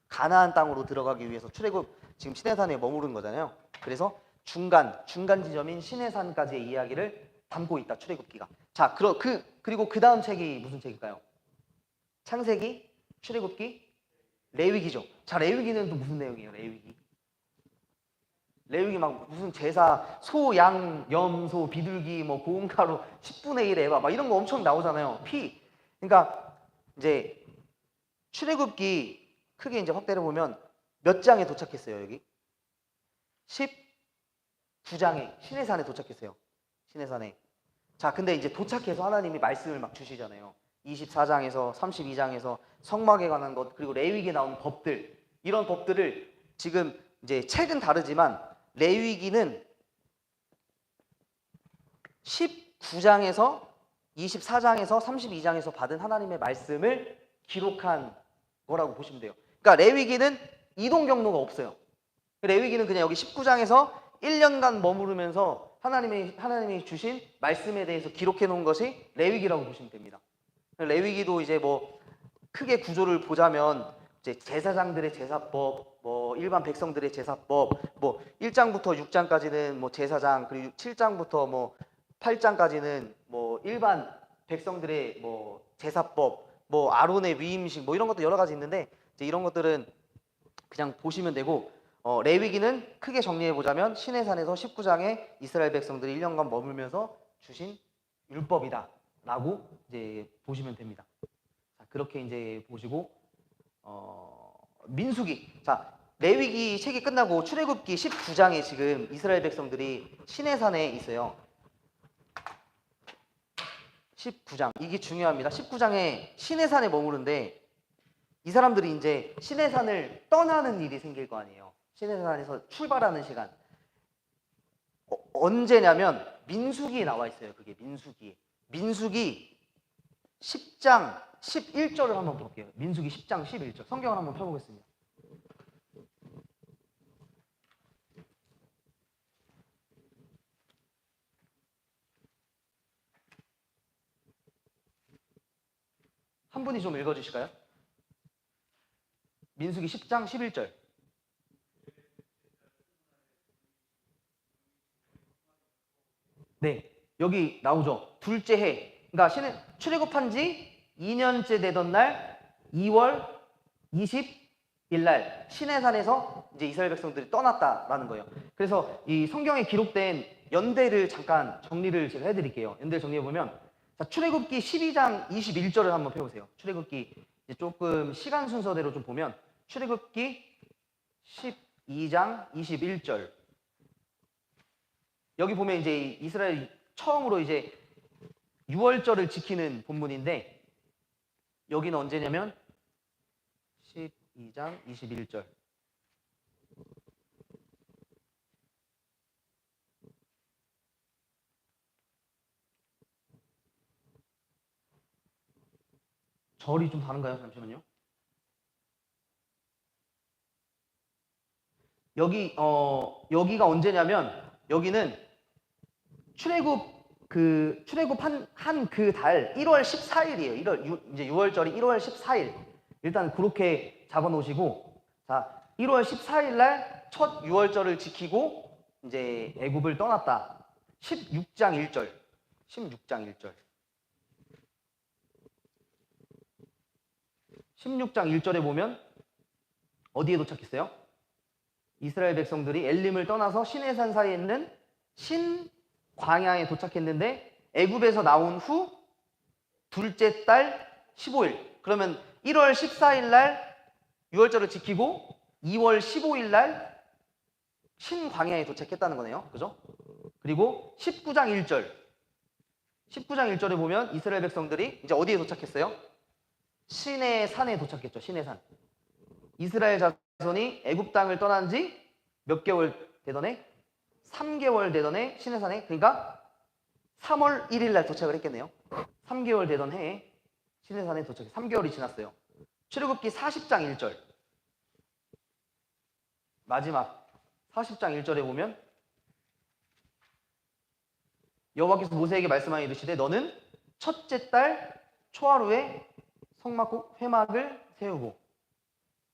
가나안 땅으로 들어가기 위해서 출애굽 지금 시내산에 머무른 거잖아요. 그래서 중간 지점인 시내산까지의 이야기를 담고 있다. 출애굽기가. 자, 그리고 그 다음 책이 무슨 책일까요? 창세기, 출애굽기, 레위기죠. 자, 레위기는 또 무슨 내용이에요? 레위기 막 무슨 제사, 소, 양, 염소, 비둘기, 뭐 고운가루 10분의 1 에바 막 이런 거 엄청 나오잖아요. 피. 그러니까 이제 출애굽기 크게 이제 확대를 보면 몇 장에 도착했어요, 여기? 19장에 시내산에 도착했어요. 시내산에. 자, 근데 이제 도착해서 하나님이 말씀을 막 주시잖아요. 24장에서 32장에서 성막에 관한 것 그리고 레위기에 나온 법들 이런 법들을 지금 이제 책은 다르지만 레위기는 19장에서 24장에서 32장에서 받은 하나님의 말씀을 기록한 거라고 보시면 돼요. 그러니까 레위기는 이동 경로가 없어요. 레위기는 그냥 여기 19장에서 1년간 머무르면서 하나님이 주신 말씀에 대해서 기록해 놓은 것이 레위기라고 보시면 됩니다. 레위기도 이제 뭐 크게 구조를 보자면 이제 제사장들의 제사법, 뭐 일반 백성들의 제사법, 뭐 1장부터 6장까지는 뭐 제사장, 그리고 7장부터 뭐 8장까지는 뭐 일반 백성들의 뭐 제사법, 뭐 아론의 위임식 뭐 이런 것도 여러 가지 있는데 이제 이런 것들은 그냥 보시면 되고 레위기는 크게 정리해 보자면 시내산에서 19장에 이스라엘 백성들이 1년간 머물면서 주신 율법이다라고 이제 보시면 됩니다. 자, 그렇게 이제 보시고 민수기. 자, 레위기 책이 끝나고 출애굽기 19장에 지금 이스라엘 백성들이 시내산에 있어요. 19장. 이게 중요합니다. 19장에 시내산에 머무른데 이 사람들이 이제 시내산을 떠나는 일이 생길 거 아니에요. 시내산에서 출발하는 시간. 언제냐면 민수기에 나와 있어요. 그게 민수기. 민수기 10장 11절을 한번 볼게요. 민수기 10장 11절. 성경을 한번 펴보겠습니다. 한 분이 좀 읽어주실까요? 민수기 10장 11절. 네, 여기 나오죠. 둘째 해. 그러니까 출애굽한 지 2년째 되던 날 2월 20일 날 시내산에서 이제 이스라엘 백성들이 떠났다라는 거예요. 그래서 이 성경에 기록된 연대를 잠깐 정리를 제가 해드릴게요. 연대를 정리해 보면, 자, 출애굽기 12장 21절을 한번 펴보세요. 출애굽기 이제 조금 시간 순서대로 좀 보면 출애굽기 12장 21절. 여기 보면 이제 이스라엘 처음으로 이제 유월절을 지키는 본문인데, 여기는 언제냐면 12장 21절. 절이 좀 다른가요? 잠시만요. 여기가 언제냐면, 여기는 출애굽한 그 달 1월 14일이에요. 이제 6월절이 1월 14일. 일단 그렇게 잡아 놓으시고, 자, 1월 14일 날 첫 6월절을 지키고 이제 애굽을 떠났다. 16장 1절. 16장 1절. 16장 1절에 보면 어디에 도착했어요? 이스라엘 백성들이 엘림을 떠나서 시내산 사이에 있는 광야에 도착했는데, 애굽에서 나온 후 둘째 달 15일. 그러면 1월 14일 날 6월절을 지키고 2월 15일 날 신광야에 도착했다는 거네요. 그죠? 그리고 19장 1절. 19장 1절에 보면 이스라엘 백성들이 이제 어디에 도착했어요? 시내산에 도착했죠. 시내산. 이스라엘 자손이 애굽 땅을 떠난 지 몇 개월 되던 해? 3개월 되던 해 시내산에, 그러니까 3월 1일 날 도착을 했겠네요. 3개월 되던 해에 시내산에 도착해. 3개월이 지났어요. 출애굽기 40장 1절. 마지막 40장 1절에 보면 여호와께서 모세에게 말씀하여 이르시되 너는 첫째 달 초하루에 회막을 세우고,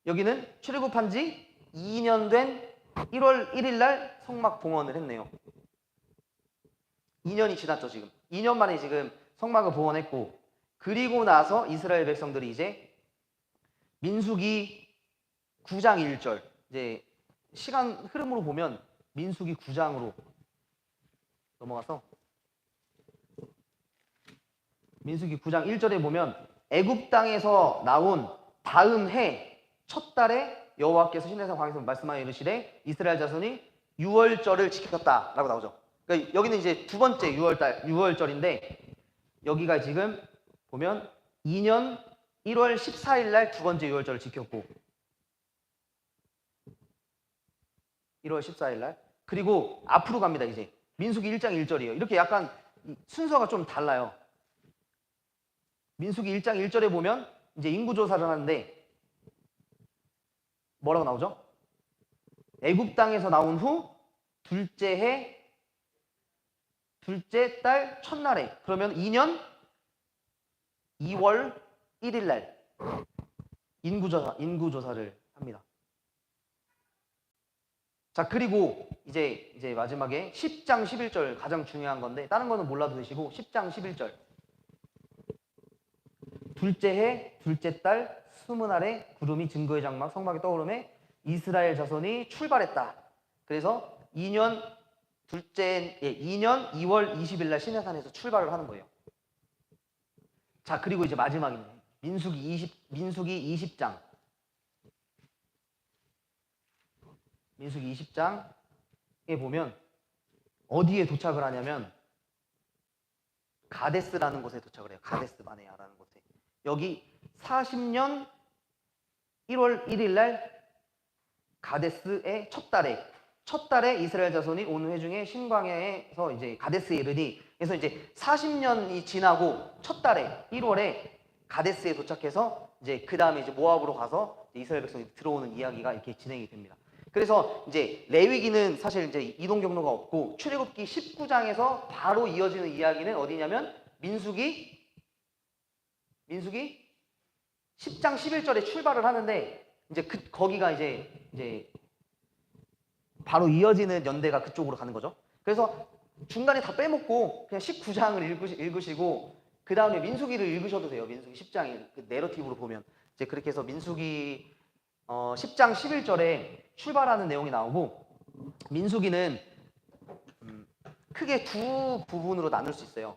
여기는 출애굽한 지 2년 된 1월 1일 날 성막 봉헌을 했네요. 2년이 지났죠. 지금 2년 만에 지금 성막을 봉헌했고, 그리고 나서 이스라엘 백성들이 이제 민수기 9장 1절, 이제 시간 흐름으로 보면 민수기 9장으로 넘어가서 민수기 9장 1절에 보면 애굽 땅에서 나온 다음 해 첫 달에 여호와께서 시내산 광야에서 말씀하여 이르시되 이스라엘 자손이 유월절을 지켰다라고 나오죠. 그러니까 여기는 이제 두 번째 유월절인데, 여기가 지금 보면 2년 1월 14일 날 두 번째 유월절을 지켰고, 1월 14일 날, 그리고 앞으로 갑니다. 이제 민수기 1장 1절이에요. 이렇게 약간 순서가 좀 달라요. 민수기 1장 1절에 보면 이제 인구조사를 하는데 뭐라고 나오죠? 애굽 땅에서 나온 후 둘째 달 첫날에, 그러면 2년 2월 1일 날 인구조사를 합니다. 자, 그리고 이제 마지막에 10장 11절, 가장 중요한 건데 다른 거는 몰라도 되시고 10장 11절. 둘째 달 20날에 구름이 증거의 장막 성막에 떠오르매 이스라엘 자손이 출발했다. 그래서 2년 2월 20일 날 시내산에서 출발을 하는 거예요. 자, 그리고 이제 마지막입니다. 민수기 20장. 민수기 20장에 보면 어디에 도착을 하냐면 가데스라는 곳에 도착을 해요. 가데스 바네아라는 곳에. 여기 40년 1월 1일 날 가데스의 첫 달에 이스라엘 자손이 온 회중에 신광야에서 이제 가데스에 이르니, 그래서 이제 40년이 지나고 첫 달에 1월에 가데스에 도착해서 이제 그 다음에 이제 모압으로 가서 이스라엘 백성이 들어오는 이야기가 이렇게 진행이 됩니다. 그래서 이제 레위기는 사실 이제 이동 경로가 없고 출애굽기 19장에서 바로 이어지는 이야기는 어디냐면 민수기 10장 11절에 출발을 하는데, 이제 거기가 이제 바로 이어지는 연대가 그쪽으로 가는 거죠. 그래서 중간에 다 빼먹고 그냥 19장을 읽으시고 그 다음에 민수기를 읽으셔도 돼요. 민수기 10장 그 내러티브로 보면 이제 그렇게 해서 민수기 10장 11절에 출발하는 내용이 나오고 민수기는 크게 두 부분으로 나눌 수 있어요.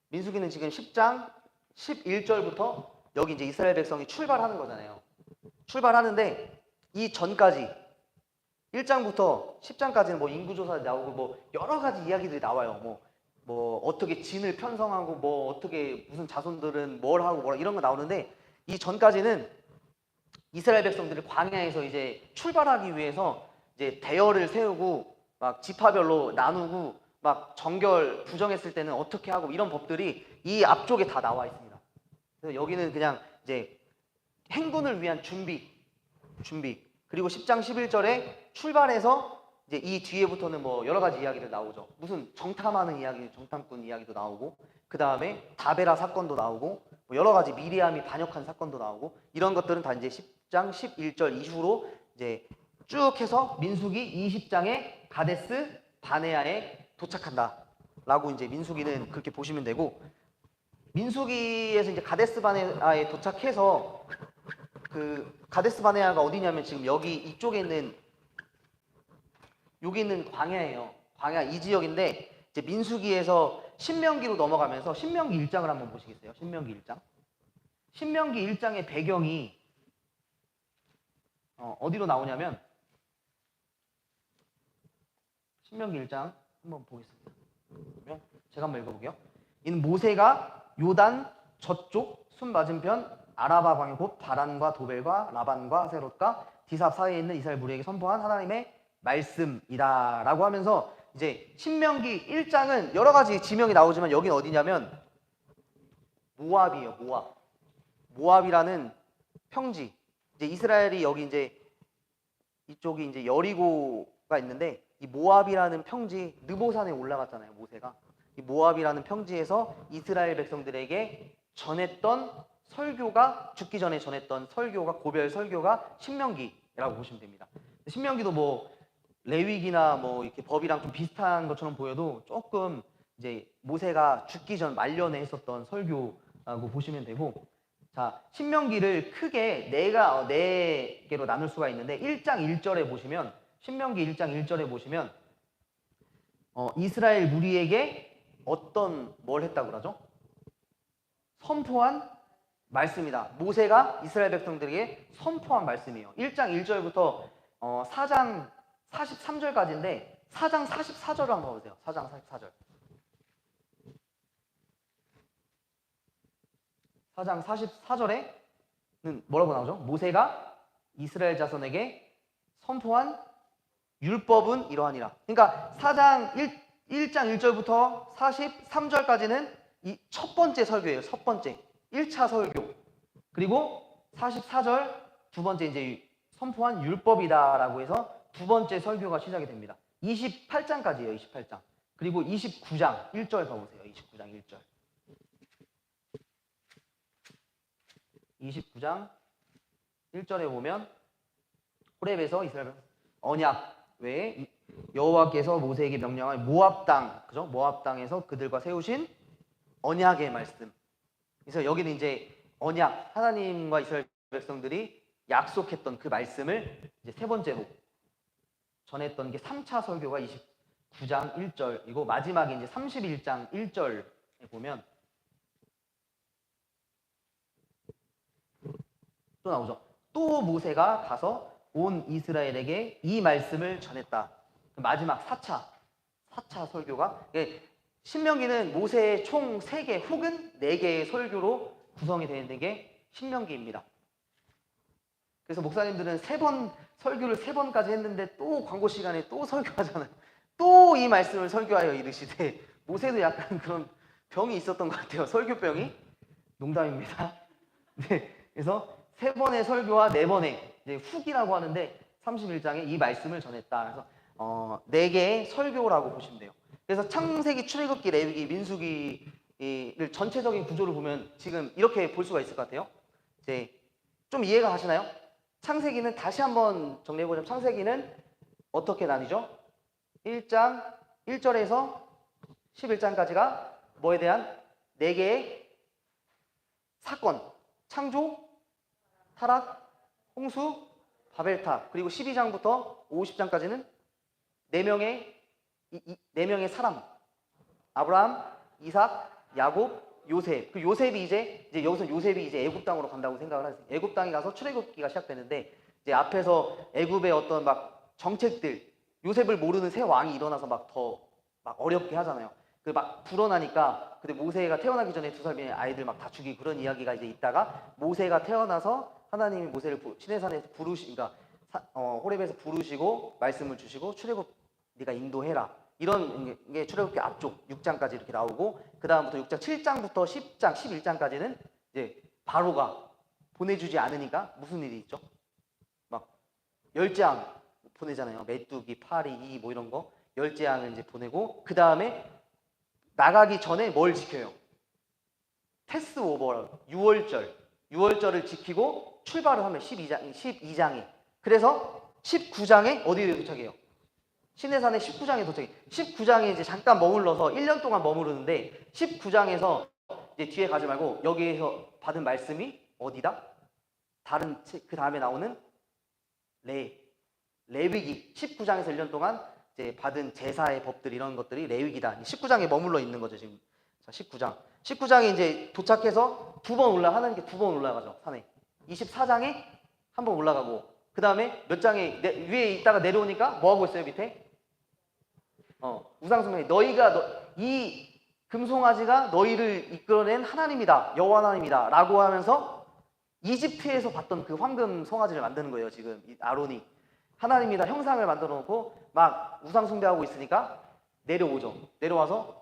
민수기는 지금 10장 11절부터 여기 이제 이스라엘 백성이 출발하는 거잖아요. 출발하는데 이 전까지 1장부터 10장까지는 뭐 인구조사 나오고 뭐 여러 가지 이야기들이 나와요. 뭐 어떻게 진을 편성하고 뭐 어떻게 무슨 자손들은 뭘 하고 뭐라 이런 거 나오는데 이 전까지는 이스라엘 백성들이 광야에서 이제 출발하기 위해서 이제 대열을 세우고 막 지파별로 나누고 막 정결 부정했을 때는 어떻게 하고 이런 법들이 이 앞쪽에 다 나와 있습니다. 그래서 여기는 그냥 이제 행군을 위한 준비 그리고 10장 11절에 출발해서 이제 이 뒤에부터는 뭐 여러 가지 이야기들 나오죠. 무슨 정탐하는 이야기, 정탐꾼 이야기도 나오고 그 다음에 다베라 사건도 나오고 뭐 여러 가지 미리암이 반역한 사건도 나오고 이런 것들은 다 이제 10장 11절 이후로 이제 쭉 해서 민수기 20장에 가데스 바네아에 도착한다 라고 이제 민수기는 그렇게 보시면 되고 민수기에서 이제 가데스 바네아에 도착해서 그 가데스 바네아가 어디냐면 지금 여기 이쪽에 있는 여기 있는 광야예요. 광야 이 지역인데 이제 민수기에서 신명기로 넘어가면서 신명기 1장을 한번 보시겠어요? 신명기 1장. 신명기 1장의 배경이 어디로 나오냐면 신명기 1장 한번 보겠습니다. 그러면 제가 한번 읽어볼게요. 이는 모세가 요단 저쪽 순 맞은편 아라바 광야 곧 바란과 도벨과 라반과 세롯과 디삽 사이에 있는 이스라엘 무리에게 선포한 하나님의 말씀이다 라고 하면서 이제 신명기 1장은 여러 가지 지명이 나오지만 여긴 어디냐면 모압이에요. 모압이라는 평지. 이제 이스라엘이 여기 이제 이쪽이 이제 여리고가 있는데 이 모압이라는 평지 느보산에 올라갔잖아요. 모세가 이 모압이라는 평지에서 이스라엘 백성들에게 전했던 설교가 죽기 전에 전했던 설교가 고별 설교가 신명기라고 보시면 됩니다. 신명기도 뭐 레위기나 뭐 이렇게 법이랑 좀 비슷한 것처럼 보여도 조금 이제 모세가 죽기 전 말년에 했었던 설교라고 보시면 되고 자 신명기를 크게 네 개로 나눌 수가 있는데 1장 1절에 보시면 신명기 1장 1절에 보시면 이스라엘 무리에게 어떤 뭘 했다고 그러죠? 선포한 말씀이다. 모세가 이스라엘 백성들에게 선포한 말씀이에요. 1장 1절부터 4장 43절까지인데 4장 44절을 한번 보세요. 4장 44절. 4장 44절에는 뭐라고 나오죠? 모세가 이스라엘 자손에게 선포한 율법은 이러하니라. 그러니까 1장 1절부터 43절까지는 이 첫 번째 설교예요. 첫 번째 1차 설교. 그리고 44절 두 번째 이제 선포한 율법이다라고 해서 두 번째 설교가 시작이 됩니다. 28장까지예요. 28장. 그리고 29장 1절 가보세요. 29장 1절. 29장 1절에 보면 호렙에서 이스라엘 언약 외에 여호와께서 모세에게 명령한 모압 땅, 그죠? 모압 땅에서 그들과 세우신 언약의 말씀. 그래서 여기는 이제 언약, 하나님과 이스라엘 백성들이 약속했던 그 말씀을 이제 세 번째로 전했던 게 3차 설교가 29장 1절이고 마지막에 이제 31장 1절에 보면 또 나오죠. 또 모세가 가서 온 이스라엘에게 이 말씀을 전했다. 마지막 4차 설교가 신명기는 모세의 총 3개 혹은 4개의 설교로 구성이 되는 게 신명기입니다. 그래서 목사님들은 설교를 3번까지 했는데 또 광고 시간에 또 설교하잖아요. 또 이 말씀을 설교하여 이르시되 모세도 약간 그런 병이 있었던 것 같아요. 설교병이. 농담입니다. 네, 그래서 3번의 설교와 4번의 이제 훅이라고 하는데 31장에 이 말씀을 전했다. 그래서 4개의 설교라고 보시면 돼요. 그래서 창세기, 출애굽기, 레위기, 민수기를 전체적인 구조를 보면 지금 이렇게 볼 수가 있을 것 같아요. 이제 좀 이해가 가시나요? 창세기는 다시 한번 정리해보자면 창세기는 어떻게 나뉘죠? 1장 1절에서 11장까지가 뭐에 대한 4개의 사건, 창조, 타락, 홍수, 바벨탑, 그리고 12장부터 50장까지는 4명의 사람, 아브라함, 이삭, 야곱, 요셉. 그 요셉이 이제 여기서 요셉이 이제 애굽 땅으로 간다고 생각을 하세요. 애굽 땅에 가서 출애굽기가 시작되는데 이제 앞에서 애굽의 어떤 막 정책들, 요셉을 모르는 새 왕이 일어나서 막 더 막 어렵게 하잖아요. 그 막 불어나니까 근데 모세가 태어나기 전에 2살의 아이들 막 다 죽이고 그런 이야기가 이제 있다가 모세가 태어나서 하나님이 모세를 시내산에서 그러니까 호렙에서 부르시고 말씀을 주시고 출애굽 네가 인도해라. 이런 게 출애굽기 앞쪽 6장까지 이렇게 나오고 그 다음부터 6장 7장부터 10장 11장까지는 이제 바로가 보내주지 않으니까 무슨 일이 있죠? 막 열재앙 보내잖아요. 메뚜기, 파리, 이 뭐 이런 거 열재앙을 이제 보내고 그 다음에 나가기 전에 뭘 지켜요? 패스오버 6월절을 지키고 출발을 하면 12장에 그래서 19장에 어디에 도착해요? 시내산의 19장에 도착해. 19장에 이제 잠깐 머물러서 1년 동안 머무르는데 19장에서 이제 뒤에 가지 말고 여기에서 받은 말씀이 어디다? 다른 그 다음에 나오는 레위기 19장에서 1년 동안 이제 받은 제사의 법들 이런 것들이 레위기다. 19장에 머물러 있는 거죠 지금. 자, 19장에 이제 도착해서 하나님께 2번 올라가죠 산에. 24장에 한 번 올라가고 그 다음에 몇 장에 위에 있다가 내려오니까 뭐 하고 있어요 밑에? 우상숭배. 이 금송아지가 너희를 이끌어낸 하나님이다. 여호와 하나님이다. 라고 하면서 이집트에서 봤던 그 황금 송아지를 만드는 거예요. 지금 이 아론이. 하나님이다 형상을 만들어 놓고 막 우상숭배하고 있으니까 내려오죠. 내려와서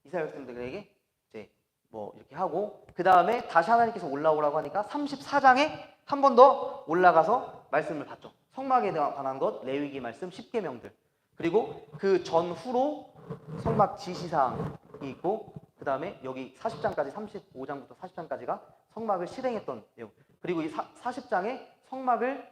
이스라엘 백성들에게 이제 뭐 이렇게 하고 그 다음에 다시 하나님께서 올라오라고 하니까 34장에 한 번 더 올라가서 말씀을 받죠. 성막에 관한 것, 레위기 말씀 10계명들. 그리고 그 전후로 성막 지시사항이 있고 그 다음에 여기 40장까지 35장부터 40장까지가 성막을 실행했던 내용. 그리고 이 40장에 성막을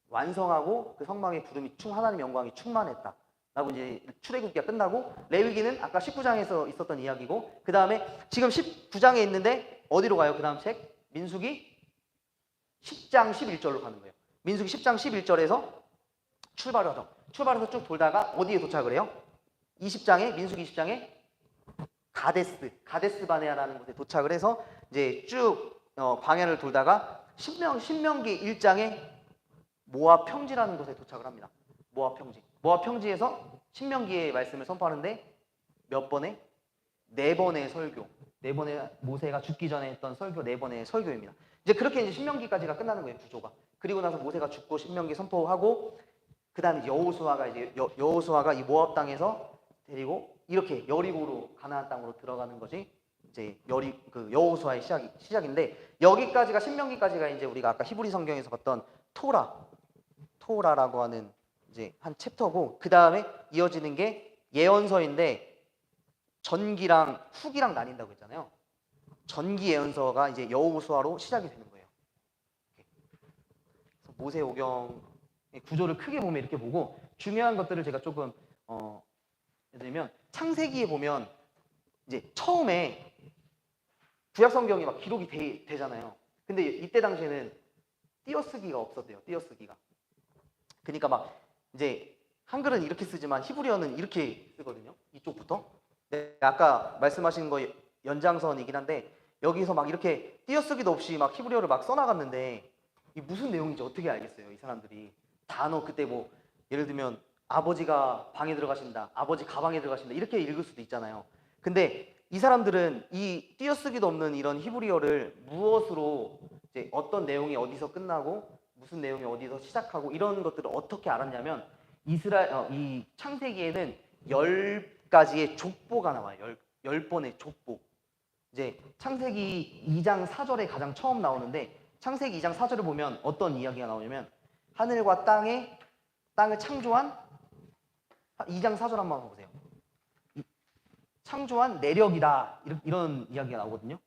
완성하고 그 성막의 구름이 하나님의 영광이 충만했다. 라고 이제 출애굽기가 끝나고 레위기는 아까 19장에서 있었던 이야기고 그 다음에 지금 19장에 있는데 어디로 가요? 그 다음 책? 민수기 10장 11절로 가는 거예요. 민수기 10장 11절에서 출발을 하죠. 출발해서 쭉 돌다가 어디에 도착을 해요? 민수기 20장에 가데스 바네아라는 곳에 도착을 해서 이제 쭉 광야를 돌다가 신명기 1장에 모압 평지라는 곳에 도착을 합니다. 모압 평지에서 신명기의 말씀을 선포하는데 몇 번에? 4번의 설교. 4번의 모세가 죽기 전에 했던 설교 4번의 설교입니다. 이제 그렇게 이제 신명기까지가 끝나는 거예요, 구조가. 그리고 나서 모세가 죽고 신명기 선포하고 그다음에 여호수아가 이 모압 땅에서 데리고 이렇게 여리고로 가나안 땅으로 들어가는 것이 이제 여호수아의 시작인데 여기까지가 신명기까지가 이제 우리가 아까 히브리 성경에서 봤던 토라라고 하는 이제 한 챕터고 그 다음에 이어지는 게 예언서인데 전기랑 후기랑 나뉜다고 했잖아요. 전기 예언서가 이제 여호수아로 시작이 되는 거예요. 그래서 모세오경의 구조를 크게 보면 이렇게 보고 중요한 것들을 제가 조금 예를 들면 창세기에 보면 이제 처음에 구약 성경이 막 기록이 되잖아요. 근데 이때 당시에는 띄어쓰기가 없었대요. 띄어쓰기가. 그러니까 막 이제 한글은 이렇게 쓰지만 히브리어는 이렇게 쓰거든요. 이쪽부터. 네, 아까 말씀하신 거 연장선이긴 한데 여기서 막 이렇게 띄어쓰기도 없이 막 히브리어를 막 써나갔는데 이 무슨 내용인지 어떻게 알겠어요? 이 사람들이 단어 그때 뭐 예를 들면 아버지가 방에 들어가신다, 아버지 가방에 들어가신다 이렇게 읽을 수도 있잖아요. 근데 이 사람들은 이 띄어쓰기도 없는 이런 히브리어를 무엇으로 이제 어떤 내용이 어디서 끝나고 무슨 내용이 어디서 시작하고 이런 것들을 어떻게 알았냐면 이 창세기에는 10가지의 족보가 나와요. 10번의 족보. 이제 창세기 2장 4절에 가장 처음 나오는데 창세기 2장 4절을 보면 어떤 이야기가 나오냐면 하늘과 땅을 창조한 2장 4절 한번 보세요. 창조한 내력이다. 이런 이야기가 나오거든요.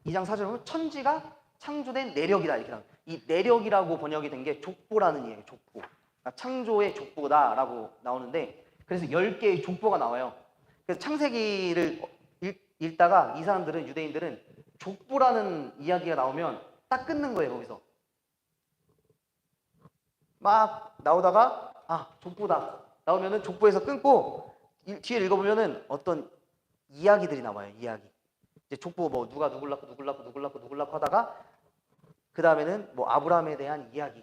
2장 4절에 보면 천지가 창조된 내력이다 이렇게 나와요. 이 내력이라고 번역이 된 게 족보라는 이야기예요. 족보. 그러니까 창조의 족보다라고 나오는데 그래서 10개의 족보가 나와요. 그래서 창세기를 읽다가 이 사람들은 유대인들은 족보라는 이야기가 나오면 딱 끊는 거예요. 거기서 막 나오다가 족보다 나오면은 족보에서 끊고 뒤에 읽어보면은 어떤 이야기들이 나와요. 이야기. 이제 족보 뭐 누가 누굴 낳고 누굴 낳고 누굴 낳고 누굴 낳고 하다가 그 다음에는 뭐 아브라함에 대한 이야기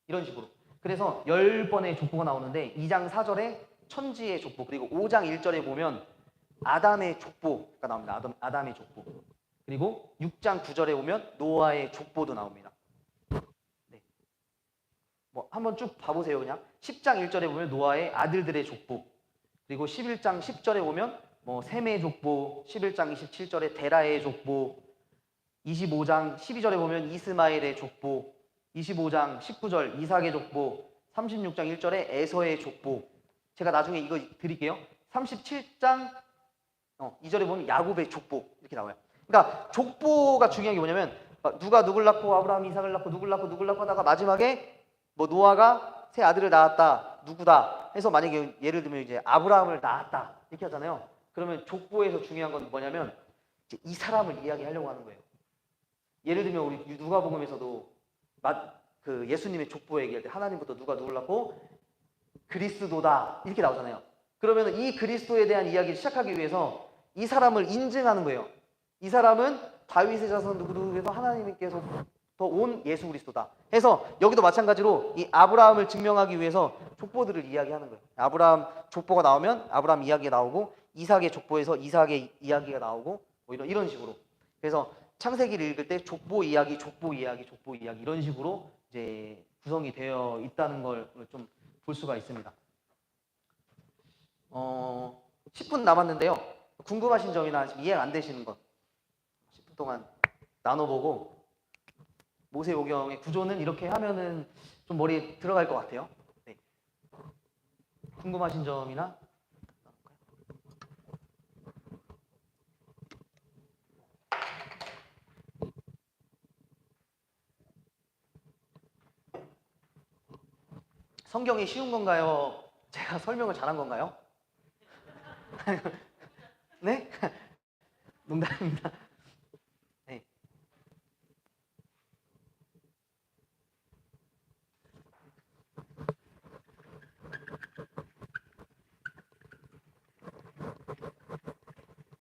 이런 식으로. 그래서 10번의 족보가 나오는데 2장 4절에 천지의 족보 그리고 5장 1절에 보면 아담의 족보가 나옵니다. 아담의 족보. 그리고 6장 9절에 보면 노아의 족보도 나옵니다. 네. 뭐 한번 쭉 봐보세요. 그냥 10장 1절에 보면 노아의 아들들의 족보. 그리고 11장 10절에 보면 뭐 셈의 족보, 11장 27절에 데라의 족보, 25장 12절에 보면 이스마엘의 족보, 25장 19절 이삭의 족보, 36장 1절에 에서의 족보. 제가 나중에 이거 드릴게요. 37장 2절에 보면 야곱의 족보 이렇게 나와요. 그러니까 족보가 중요한 게 뭐냐면 누가 누굴 낳고 아브라함이 이삭을 낳고 누굴 낳고 하다가 마지막에 뭐 노아가 새 아들을 낳았다 누구다 해서 만약에 예를 들면 이제 아브라함을 낳았다 이렇게 하잖아요. 그러면 족보에서 중요한 건 뭐냐면 이제 이 사람을 이야기하려고 하는 거예요. 예를 들면 우리 누가복음에서도 그 예수님의 족보 얘기할 때 하나님부터 누가 누굴 낳고 그리스도다 이렇게 나오잖아요. 그러면 이 그리스도에 대한 이야기를 시작하기 위해서 이 사람을 인증하는 거예요. 이 사람은 다윗의 자손 누구누구에서 하나님께서 온 예수 그리스도다 해서 여기도 마찬가지로 이 아브라함을 증명하기 위해서 족보들을 이야기하는 거예요. 아브라함 족보가 나오면 아브라함 이야기가 나오고 이삭의 족보에서 이삭의 이야기가 나오고 뭐 이런 식으로. 그래서 창세기를 읽을 때 족보 이야기 이런 식으로 이제 구성이 되어 있다는 걸 좀 볼 수가 있습니다. 10분 남았는데요. 궁금하신 점이나 이해가 안 되시는 것 10분 동안 나눠보고 모세오경의 구조는 이렇게 하면은 좀 머리에 들어갈 것 같아요. 네. 궁금하신 점이나 성경이 쉬운 건가요? 제가 설명을 잘한 건가요? 네? 농담입니다.